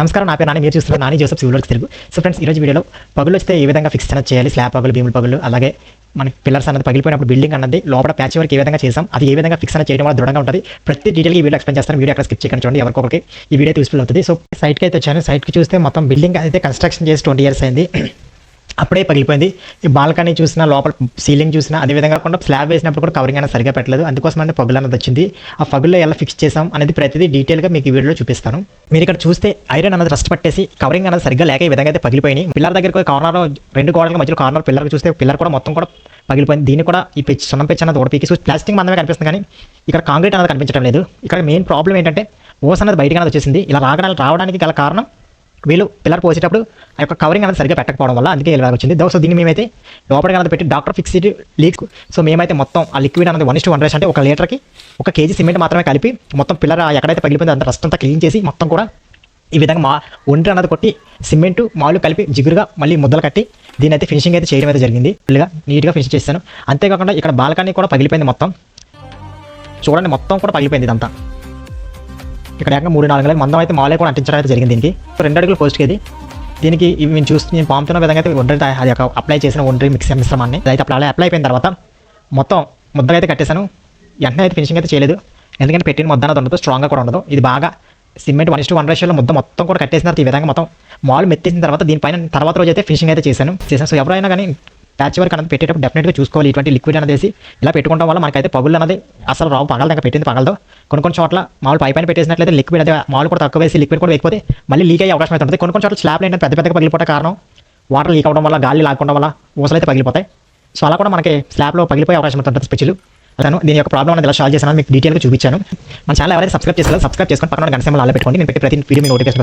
నమస్కారం, నా పేరు నాని. మీరు చూస్తున్నారు Nani Joseph civil works Telugu. So friends, ఈరోజు వీడియోలో పగులు వస్తే ఏ విధంగా ఫిక్స్ అనేది చేయాలి, స్లాబ్ పగులు, భీముల పగులు, అలాగే మన పిల్లర్స్ అన్నది పగిలిపోయినప్పుడు బిల్డింగ్ అన్నది లోపల ప్యాచ్ వర్క్ ఏ విధంగా చేసాం, అది ఏ విధంగా ఫిక్స్ అనేది చేయడం వల్ల దృఢంగా ఉంటుంది. ప్రతి డీటెయిల్గా ఈ వీడియో ఎక్స్ప్లెయిన్ చేస్తాను. వీడియో అక్కడ స్కిప్ చేయకుండా చూడండి, ఎవరికొకరికి ఈ వీడియో యూస్ఫుల్ అవుతుంది. సో సైట్కి అయితే వచ్చాను. సైట్కి చూస్తే మొత్తం బిల్డింగ్ అయితే కన్స్ట్రక్షన్ చేసి 20 years అయింది. అప్పుడే పగిలిపోయింది. ఈ బాల్కనీ చూసినా, లోపల సీలింగ్ చూసినా, అదేవిధంగా కాకుండా స్లాబ్ వేసినప్పుడు కూడా కవరింగ్ అనేది సరిగా పెట్టలేదు. అందుకోసం అంటే పగులు అనేది వచ్చింది. ఆ పగుల్లో ఎలా ఫిక్స్ చేసాం అనేది ప్రతిదీ డీటెయిల్గా మీకు ఈ వీడియోలో చూపిస్తాను. మీరు ఇక్కడ చూస్తే ఐరన్ అనేది రస్ట్ పట్టేసి కవరింగ్ అనేది సరిగ్గా లేక ఈ విధంగా అయితే పగిలిపోయినాయి. పిల్లర్ దగ్గర కార్నర్, 2 గోడల మధ్యలో కార్నర్ పిల్లర్ చూస్తే పిల్లర్ కూడా మొత్తం కూడా పగిలిపోయింది. దీన్ని కూడా ఈ పెచ్ సున్నం పెచ్ అనేది ఓడిపీకి ప్లాస్టిక్ మందమే కనిపిస్తుంది, కానీ ఇక్కడ కాంక్రీట్ అనేది కనిపించడం లేదు. ఇక్కడ మెయిన్ ప్రాబ్లం ఏంటంటే ఓస్ అనేది బయటకు అనేది వచ్చేసింది. ఇలా రావడానికి గల కారణం వీళ్ళు పిల్లర్ పోసేటప్పుడు ఆ యొక్క కవరింగ్ అనేది సరిగ్గా పెట్టకపోవడం వల్ల అందుకే ఇలా వచ్చింది. సో దీన్ని మేమైతే లోపలికి అనేది పెట్టి doctor fix it leak. So మేమైతే మొత్తం ఆ లిక్విడ్ అనేది 1:1 రేష్ అంటే 1 లీటర్కి 1 kg సిమెంట్ మాత్రమే కలిపి మొత్తం పిల్లర్ ఎక్కడైతే పగిలిపోయిందో అంత రస్ట్ అంతా క్లీన్ చేసి మొత్తం కూడా ఈ విధంగా ఒంటి అన్నది కొట్టి సిమెంటు మాలు కలిపి జిగురుగా మళ్ళీ ముద్దలు కట్టి దీని అయితే ఫినిషింగ్ అయితే చేయడం అయితే జరిగింది. ఫుల్గా నీట్గా ఫినిష్ చేశాను. అంతేకాకుండా ఇక్కడ బాల్కనీ కూడా పగిలిపోయింది. మొత్తం చూడండి, మొత్తం కూడా పగిలిపోయింది ఇదంతా. ఇక్కడ ఏకంగా 3-4 అడుగుల మందం అయితే మాలే కూడా అంటించడం అయితే జరిగింది. దీనికి 2 అడుగులు పోస్ట్కి ఇది. దీనికి ఇవి నేను పాముతున్న విధంగా అయితే ఒంటరి అది ఒక అప్లై చేసిన ఒంటరి మిశ్రమాన్ని అయితే అప్లై అయిపోయిన తర్వాత మొత్తం ముద్దగా అయితే కట్టేశాను. వెంటనే అయితే ఫినిషింగ్ అయితే చేయలేదు, ఎందుకంటే పెట్టిన ముద్ద అనేది ఉండదు, స్ట్రాంగ్గా కూడా ఉండదు. ఇది బాగా సిమెంట్ 1:1 రేషియోలో ముద్ద మొత్తం కూడా కట్టేసిన తర్వాత ఈ విధంగా మొత్తం మాల్ మెత్తేసిన తర్వాత దీనిపైన తర్వాత రోజు అయితే ఫినిషింగ్ అయితే చేశాను. సో ఎవరైనా కానీ ప్యాచ్ వర్క్ అనేది పెట్టేటప్పుడు డెఫినెట్గా చూసుకోవాలి. ఇటువంటి లిక్విడ్ అనేది వేసి ఇలా పెట్టుకోవడం వల్ల మనకైతే పగులు అనేది అసలు రావు. పగలదాకా పెట్టింది పగలదు. కొన్ని చోట్ల మామూలు పైన పెట్టేసినట్లయితే లిక్విడ్ అదే మామూలు కూడా తక్కువ వేసి లిక్విడ్ కూడా వేయకపోతే మళ్ళీ లీక్ అయ్యే అవకాశం అయితే ఉంటుంది. కొన్ని చోట్ల స్లాబ్లు ఏంటంటే పెద్దగా పగిలిపోతే కారణం వాటర్ లీక్ అవ్వడం వల్ల, గాలి లాక్కోవడం వల్ల ఊసలు అయితే పగిలిపోతాయి. సో అలా కూడా మనకి స్లాబ్లో పగిలిపోయే అవకాశం ఉంటుంది స్పెషల్. అతను దీని యొక్క ప్రాబ్లం అనేది ఎలా సాల్వ్ చేశాను మీకు డీటెయిల్గా చూపించాను. మన ఛానల్ ఎవరైతే సబ్స్క్రైబ్ చేసుకోండి, పక్కన గంట సింబల్ అలా పెట్టుకోండి. నేను ప్రతి వీడియో మీ నోటిఫికేషన్